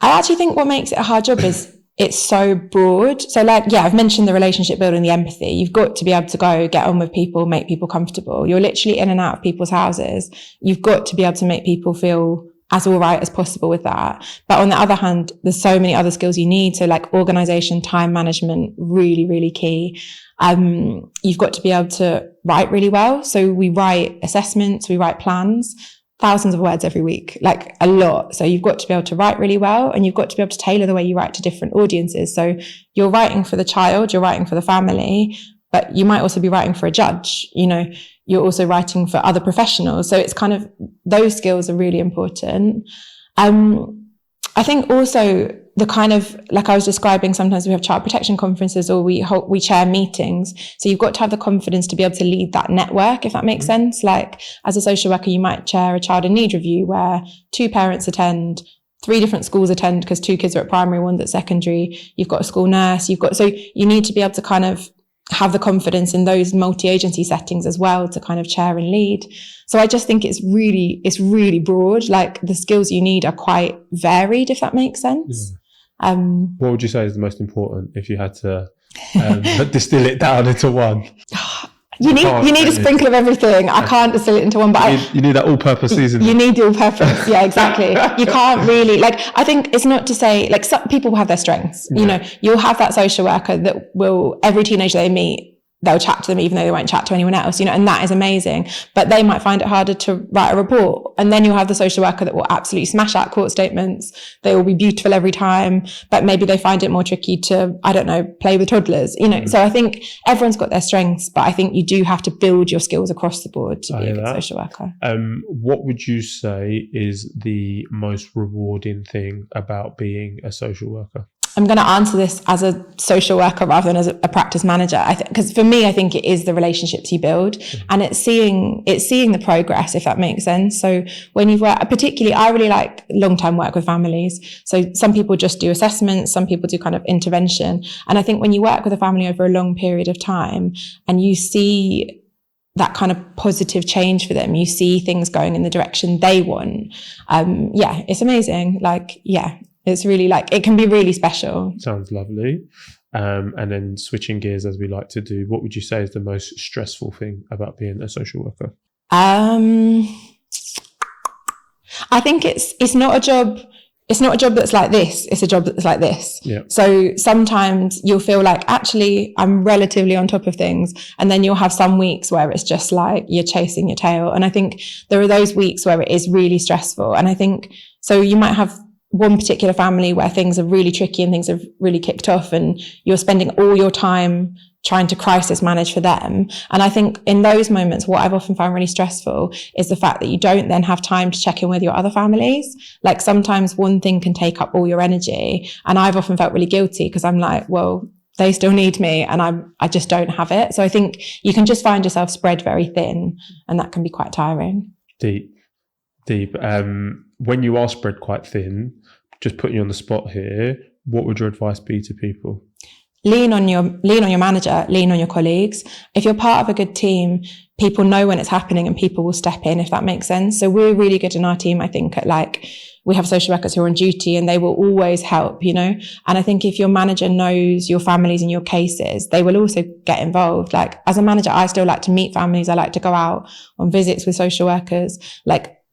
I actually think what makes it a hard job is it's so broad. So I've mentioned the relationship building, the empathy. You've got to be able to go get on with people, make people comfortable. You're literally in and out of people's houses. You've got to be able to make people feel as all right as possible with that. But on the other hand, there's so many other skills you need. So like organization, time management, really, really key. You've got to be able to write really well. So we write assessments, we write plans, thousands of words every week, like a lot. So you've got to be able to write really well, and you've got to be able to tailor the way you write to different audiences. So you're writing for the child, you're writing for the family, but you might also be writing for a judge, you know, you're also writing for other professionals. So it's kind of, those skills are really important. I think also the kind of, like I was describing, sometimes we have child protection conferences or we chair meetings. So you've got to have the confidence to be able to lead that network, if that makes sense. Like as a social worker, you might chair a child in need review where 2 parents attend, 3 different schools attend because 2 kids are at primary, 1's at secondary. You've got a school nurse, so you need to be able to kind of have the confidence in those multi-agency settings as well to kind of chair and lead. So I just think it's really broad. Like the skills you need are quite varied, if that makes sense. Yeah. What would you say is the most important if you had to distill it down into one? You need a sprinkle of everything. I can't distill it into one, but you need that all-purpose seasoning. You need all-purpose. Yeah, exactly. You can't really, like, I think it's not to say, like, some people will have their strengths. Yeah. You know, you'll have that social worker that will, every teenager they meet, they'll chat to them even though they won't chat to anyone else, you know, and that is amazing. But they might find it harder to write a report. And then you'll have the social worker that will absolutely smash out court statements. They will be beautiful every time, but maybe they find it more tricky to, I don't know, play with toddlers, you know. Mm-hmm. So I think everyone's got their strengths, but I think you do have to build your skills across the board to be a good social worker. What would you say is the most rewarding thing about being a social worker? I'm going to answer this as a social worker rather than as a practice manager. Because for me, I think it is the relationships you build, and it's seeing the progress, if that makes sense. So when you've worked, particularly, I really like long-term work with families. So some people just do assessments, some people do kind of intervention. And I think when you work with a family over a long period of time and you see that kind of positive change for them, you see things going in the direction they want. It's amazing. It's really it can be really special. Sounds lovely. And then switching gears as we like to do, what would you say is the most stressful thing about being a social worker? I think it's not a job. It's not a job that's like this. It's a job that's like this. Yeah. So sometimes you'll feel like, actually, I'm relatively on top of things. And then you'll have some weeks where it's just like you're chasing your tail. And I think there are those weeks where it is really stressful. And I think, so you might have one particular family where things are really tricky and things have really kicked off and you're spending all your time trying to crisis manage for them. And I think in those moments, what I've often found really stressful is the fact that you don't then have time to check in with your other families. Like sometimes one thing can take up all your energy. And I've often felt really guilty because I'm like, well, they still need me and I just don't have it. So I think you can just find yourself spread very thin, and that can be quite tiring. Deep. When you are spread quite thin, just putting you on the spot here, what would your advice be to people? Lean on your manager, lean on your colleagues. If you're part of a good team, people know when it's happening and people will step in, if that makes sense. So we're really good in our team, I think, at we have social workers who are on duty and they will always help, you know. And I think if your manager knows your families and your cases, they will also get involved. Like as a manager, I still like to meet families. I like to go out on visits with social workers.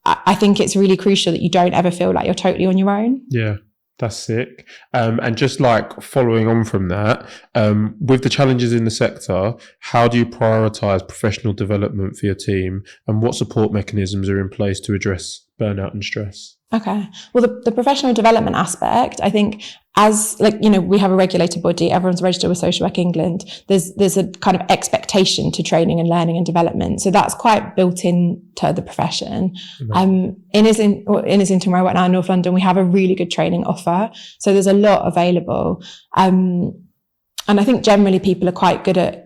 I think it's really crucial that you don't ever feel like you're totally on your own. Yeah, that's sick. And just following on from that, with the challenges in the sector, how do you prioritise professional development for your team, and what support mechanisms are in place to address burnout and stress? Okay. Well, the professional development aspect, I think as we have a regulated body, everyone's registered with Social Work England. There's a kind of expectation to training and learning and development. So that's quite built into the profession. Mm-hmm. In Islington, where I work now in North London, we have a really good training offer. So there's a lot available. And I think generally people are quite good at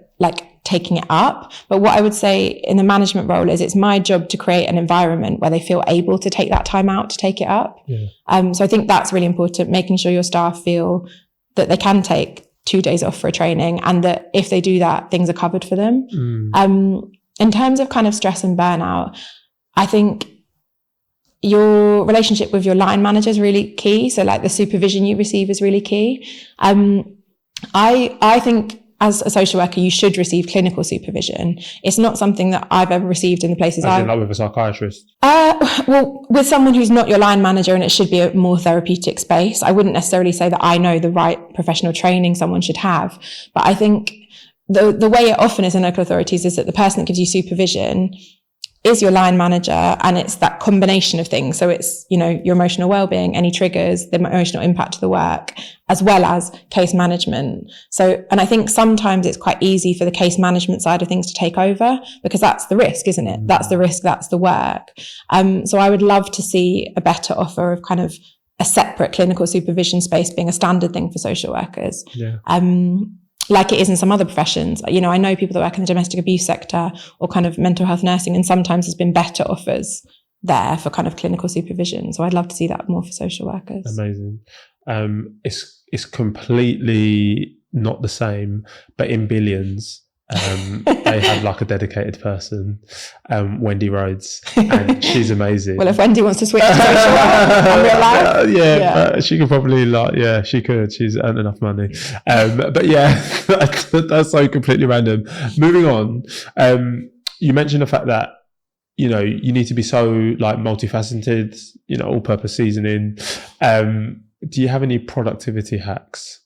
taking it up. But what I would say in the management role is it's my job to create an environment where they feel able to take that time out to take it up. Yeah. So I think that's really important, making sure your staff feel that they can take 2 days off for a training and that if they do that, things are covered for them. In terms of kind of stress and burnout, I think your relationship with your line manager is really key. So the supervision you receive is really key. I think as a social worker, you should receive clinical supervision. It's not something that I've ever received in the places As in, like with a psychiatrist? Well, with someone who's not your line manager, and it should be a more therapeutic space. I wouldn't necessarily say that I know the right professional training someone should have, but I think the way it often is in local authorities is that the person that gives you supervision is your line manager, and it's that combination of things. So it's, you know, your emotional well-being, any triggers, the emotional impact of the work, as well as case management. So, and I think sometimes it's quite easy for the case management side of things to take over, because that's the risk, isn't it? That's the risk, that's the work. So I would love to see a better offer of kind of a separate clinical supervision space being a standard thing for social workers. Yeah. Like it is in some other professions. You know, I know people that work in the domestic abuse sector or kind of mental health nursing, and sometimes there's been better offers there for kind of clinical supervision. So I'd love to see that more for social workers. Amazing. It's completely not the same, but in Billions, they have like a dedicated person, Wendy Rhodes, and she's amazing. Well, if Wendy wants to switch to social work in real life, yeah. But she could probably she could. She's earned enough money. But yeah, that's so completely random. Moving on, you mentioned the fact that, you know, you need to be so like multifaceted, you know, all-purpose seasoning. Do you have any productivity hacks?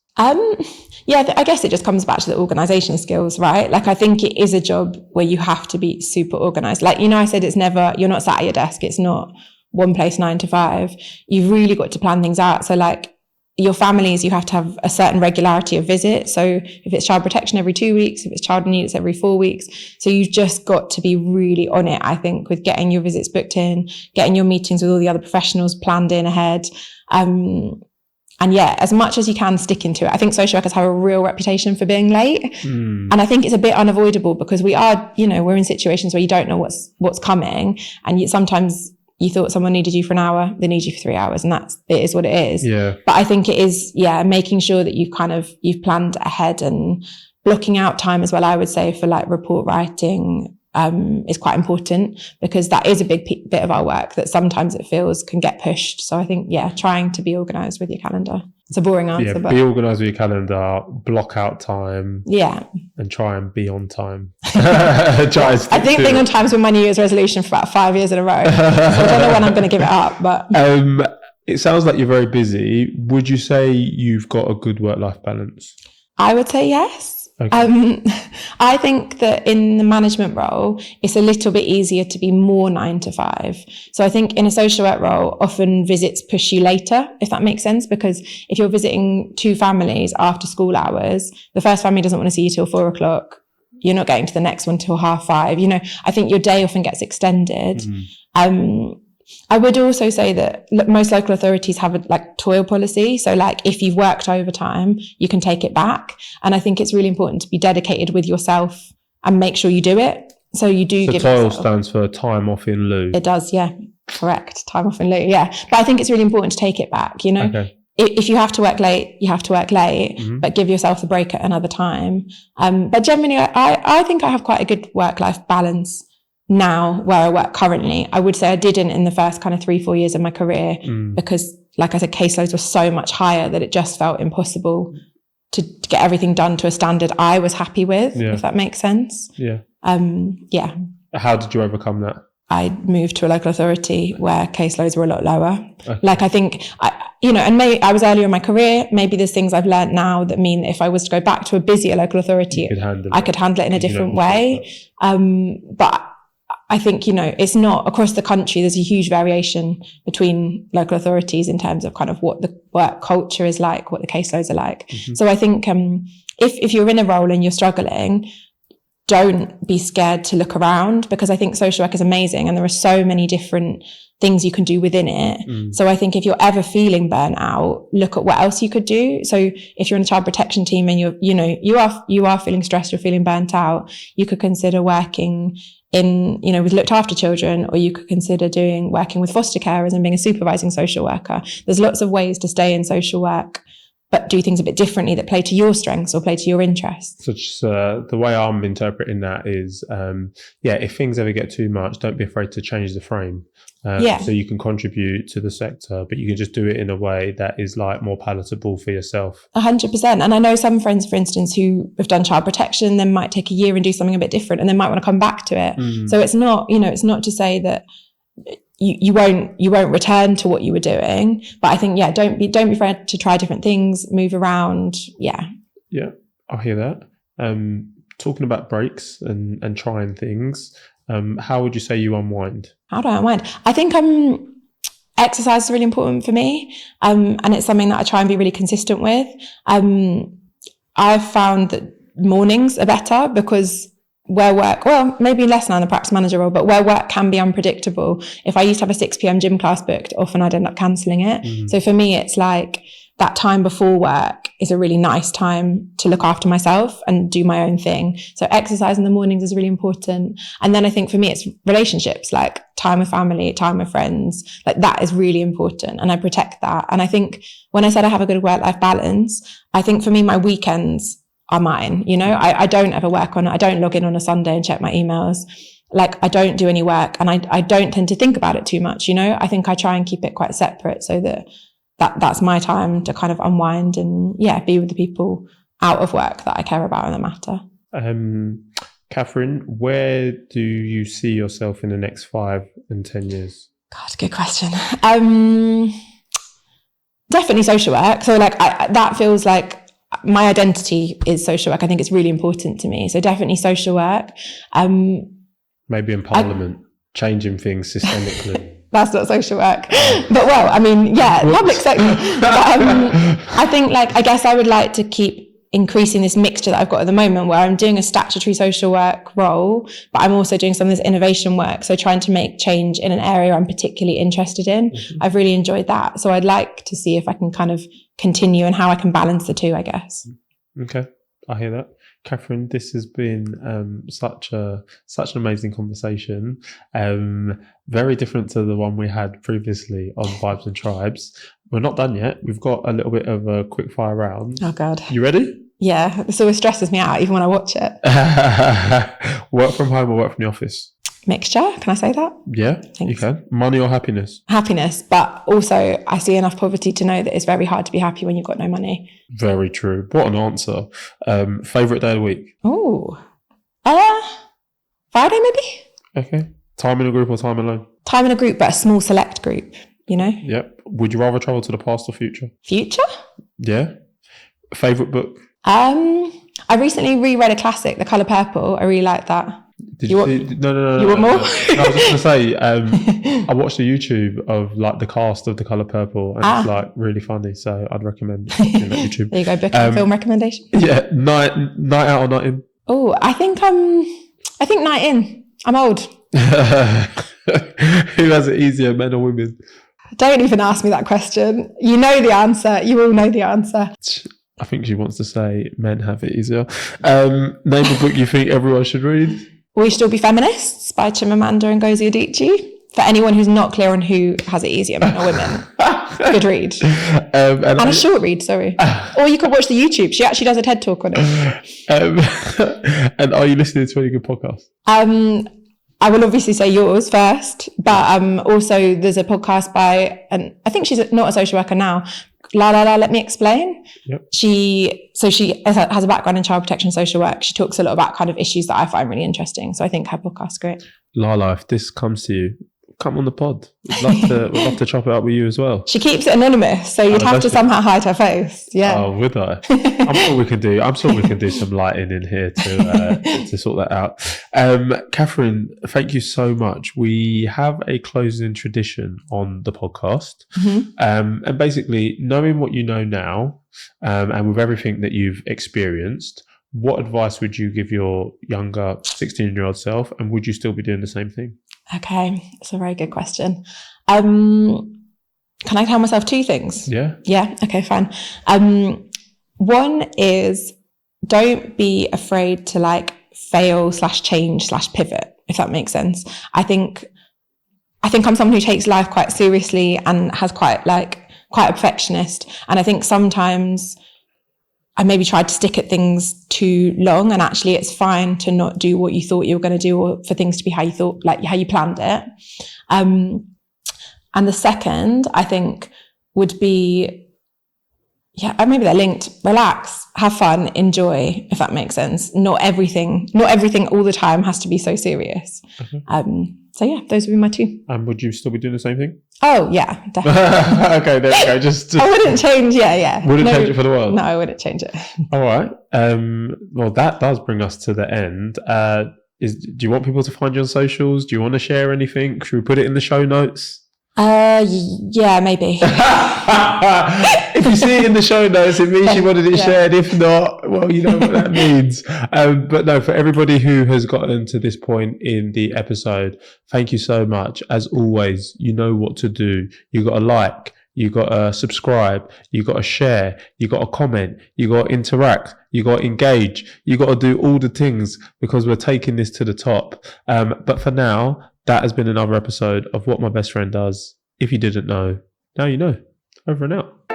Yeah, I guess it just comes back to the organisation skills, right? Like, I think it is a job where you have to be super organised. Like, you know, I said you're not sat at your desk. It's not one place 9 to 5. You've really got to plan things out. So like your families, you have to have a certain regularity of visit. So if it's child protection every 2 weeks, if it's child in need, it's every 4 weeks. So you've just got to be really on it, I think, with getting your visits booked in, getting your meetings with all the other professionals planned in ahead. And yeah, as much as you can, stick into it. I think social workers have a real reputation for being late. And I think it's a bit unavoidable, because we are, you know, we're in situations where you don't know what's coming. And sometimes you thought someone needed you for an hour, they need you for 3 hours, and it is what it is. Yeah. But I think it is, making sure that you've planned ahead and blocking out time as well, I would say, for like report writing, is quite important, because that is a big bit of our work that sometimes it feels can get pushed. So I think, trying to be organised with your calendar. It's a boring answer, but be organised with your calendar, block out time, and try and be on time. I think being on time has been my New Year's resolution for about 5 years in a row. So I don't know when I'm going to give it up, but it sounds like you're very busy. Would you say you've got a good work-life balance? I would say yes. Okay. I think that in the management role, it's a little bit easier to be more 9 to 5. So I think in a social work role, often visits push you later, if that makes sense, because if you're visiting 2 families after school hours, the first family doesn't want to see you till 4 o'clock. You're not getting to the next one till 5:30. You know, I think your day often gets extended. I would also say that most local authorities have a toil policy. So like if you've worked overtime, you can take it back. And I think it's really important to be dedicated with yourself and make sure you do it. So you do give toil yourself. Stands for time off in lieu. It does, yeah. Correct. Time off in lieu, yeah. But I think it's really important to take it back, you know. Okay. If you have to work late, you have to work late, but give yourself the break at another time. But generally, I think I have quite a good work-life balance now where I work currently. I would say I didn't in the first kind of 3-4 years of my career, because like I said, caseloads were so much higher that it just felt impossible to get everything done to a standard I was happy with, if that makes sense. Yeah. How did you overcome that? I moved to a local authority where caseloads were a lot lower. Okay. Like I think, and maybe I was earlier in my career, maybe there's things I've learned now that mean if I was to go back to a busier local authority, I could handle it in a different way. But I think, it's not across the country. There's a huge variation between local authorities in terms of kind of what the work culture is like, what the caseloads are like. So I think if you're in a role and you're struggling, don't be scared to look around, because I think social work is amazing and there are so many different things you can do within it. So I think if you're ever feeling burnt out, look at what else you could do. So if you're in a child protection team and you are feeling stressed, you're feeling burnt out, you could consider working in, with looked after children, or you could consider working with foster carers and being a supervising social worker. There's lots of ways to stay in social work but do things a bit differently that play to your strengths or play to your interests. So just, the way I'm interpreting that is, if things ever get too much, don't be afraid to change the frame. So you can contribute to the sector, but you can just do it in a way that is like more palatable for yourself. 100%. And I know some friends, for instance, who have done child protection, then might take a year and do something a bit different, and then might want to come back to it. So it's not, it's not to say that you won't return to what you were doing, but I think don't be afraid to try different things, move around. Yeah, I hear that. Talking about breaks and trying things, how would you say you unwind? How do I unwind? I think exercise is really important for me, and it's something that I try and be really consistent with. I've found that mornings are better because where work, well, maybe less now in the practice manager role, but where work can be unpredictable. If I used to have a 6 p.m. gym class booked, often I'd end up cancelling it. So for me, it's like that time before work is a really nice time to look after myself and do my own thing. So exercise in the mornings is really important. And then I think for me, it's relationships, like time with family, time with friends, like that is really important. And I protect that. And I think when I said I have a good work-life balance, I think for me, my weekends are mine. I don't ever I don't log in on a Sunday and check my emails. Like I don't do any work, and I don't tend to think about it too much. I think I try and keep it quite separate so that's my time to kind of unwind and be with the people out of work that I care about and that matter. Kathryn, where do you see yourself in the next 5 and 10 years? God, good question. Definitely social work. So that feels like my identity is social work. I think it's really important to me. So definitely social work. Maybe in Parliament, changing things systemically. That's not social work. But public sector. But, I think I guess I would like to keep increasing this mixture that I've got at the moment, where I'm doing a statutory social work role, but I'm also doing some of this innovation work. So trying to make change in an area I'm particularly interested in. I've really enjoyed that. So I'd like to see if I can kind of continue and how I can balance the two, I guess. Okay. I hear that. Kathryn, this has been such an amazing conversation. Very different to the one we had previously on Vibes and Tribes. We're not done yet. We've got a little bit of a quick fire round. Oh God. You ready? Yeah. This always stresses me out even when I watch it. Work from home or work from the office? Mixture. Can I say that? Yeah, Thanks. you can. Money or happiness? Happiness, but also I see enough poverty to know that it's very hard to be happy when you've got no money. Very true. What an answer. Favourite day of the week? Oh, Friday maybe? Okay. Time in a group or time alone? Time in a group, but a small select group, Yep. Would you rather travel to the past or future? Future? Yeah. Favourite book? I recently reread a classic, The Colour Purple. I really like that. Did you see? No. You want more? No, I was just going to say, I watched a YouTube of the cast of The Colour Purple, and it's really funny. So I'd recommend watching that YouTube. There you go, book and film recommendation. Yeah, night out or night in? Oh, I think night in. I'm old. Who has it easier, men or women? Don't even ask me that question. You know the answer. You all know the answer. I think she wants to say men have it easier. Name a book you think everyone should read. We Should All Be Feminists by Chimamanda Ngozi Adichie. For anyone who's not clear on who has it easier, men or women. Good read. And a short read, sorry. Or you could watch the YouTube. She actually does a TED Talk on it. And are you listening to any good podcasts? I will obviously say yours first, but also there's a podcast by, and I think she's not a social worker now, Let Me Explain. Yep. She has a background in child protection social work. She talks a lot about kind of issues that I find really interesting. So I think her podcast's great. Lala, if this comes to you, come on the pod. We'd love to chop it up with you as well. She keeps it anonymous, so you'd have to somehow hide her face. Yeah. Oh, would I? I'm sure we can do some lighting in here to sort that out. Kathryn, thank you so much. We have a closing tradition on the podcast. Mm-hmm. And basically, knowing what you know now, and with everything that you've experienced, what advice would you give your younger 16-year-old self, and would you still be doing the same thing? Okay, that's a very good question. Can I tell myself two things? Yeah. Yeah, okay, fine. One is don't be afraid to fail / change / pivot, if that makes sense. I think I'm someone who takes life quite seriously and has quite quite a perfectionist. And I think sometimes I maybe tried to stick at things too long, and actually it's fine to not do what you thought you were going to do, or for things to be how you thought, like how you planned it. And the second, I think, would be, maybe they're linked. Relax, have fun, enjoy, if that makes sense. Not everything all the time has to be so serious. So yeah, those would be my two. And would you still be doing the same thing? Oh yeah, definitely. Okay, there you go. Just I wouldn't change. Wouldn't change it for the world. No, I wouldn't change it. All right. Well, that does bring us to the end. Do you want people to find you on socials? Do you want to share anything? Should we put it in the show notes? Yeah, maybe. If you see it in the show notes, it means you wanted it shared. If not, well, you know what that means. But no, for everybody who has gotten to this point in the episode, thank you so much. As always, you know what to do. You got to like, you got to subscribe, you got to share, you got to comment, you got to interact, you got to engage, you got to do all the things, because we're taking this to the top. But for now, that has been another episode of What My Best Friend Does. If you didn't know, now you know. Over and out.